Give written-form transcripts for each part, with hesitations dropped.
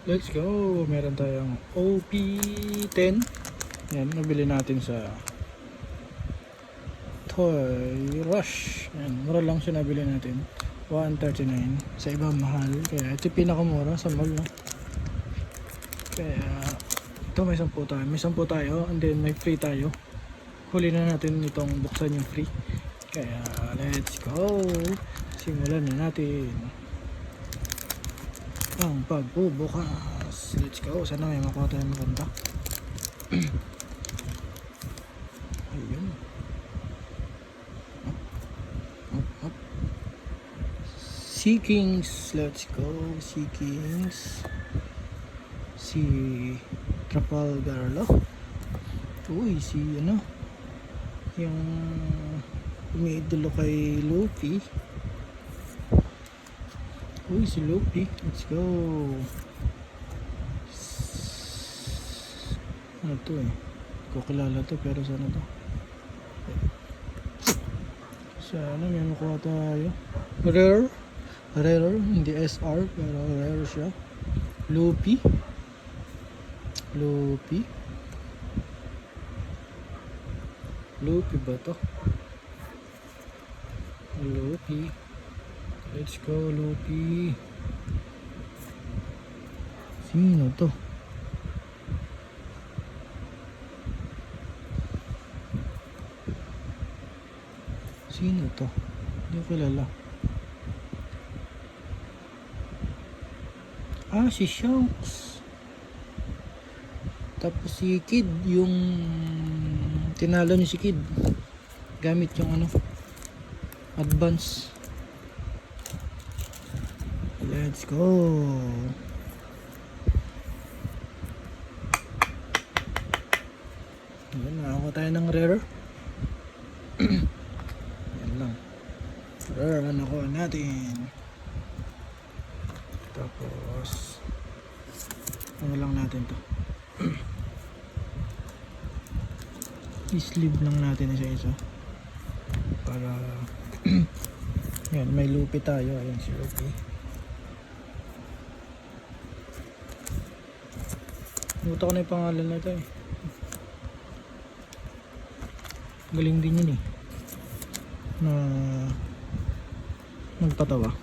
Let's go! Meron tayong OP10. Yan, nabili natin sa Toy Rush. Yan, mura lang siya nabili natin. 139. Sa iba mahal. Kaya ito pinakamura sa mall, no? Kaya ito may 10 tayo. May 10 tayo and then may free tayo. Huli na natin itong buksan yung free. Kaya let's go! Simulan na natin ang pagbubukas. Let's go. Sana may makuha tayo maganda. Ayun. Up. Sea Kings. Let's go. Sea Kings. Si Trafalgar lo. Uy, si ano? Yung umiidolo kay Luffy. Uy, si Luffy. Let's go. Ano to eh? Ko kilala to pero sana to? Sana may makuha tayo. Rare. Hindi SR pero rare siya. Luffy ba to? Luffy. Let's go, Luffy. Sino to? Sino to? Hindi ko kilala. Ah, si Shanks. Tapos si Kid, yung tinalo ni si Kid. Gamit yung ano, advance. Let's go. Yan, nakakuha tayo ng rare. Yan lang. Rare na nakuha natin. Tapos ano lang natin to. I-sleeve lang natin isa-isa para yan, may Luffy tayo. Ayan si Luffy. Nuto ko na yung pangalan na ito eh. Galing din yun eh. Na nagpatawa.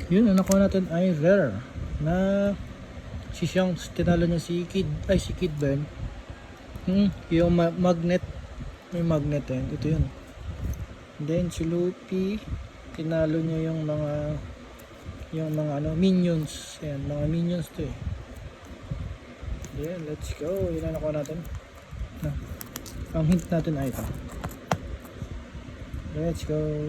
Yun, ang nakuha natin ay rare na si Shanks, tinalo niya si Kid, si Kid ba yun? Yung magnet, may magnet eh, ito yun. Then si Luffy, tinalo niya yung mga ano, minions. Ayan, mga minions to eh. Ayan, let's go. Yun ang nakuha natin. Ang hint natin ay ito. Let's go.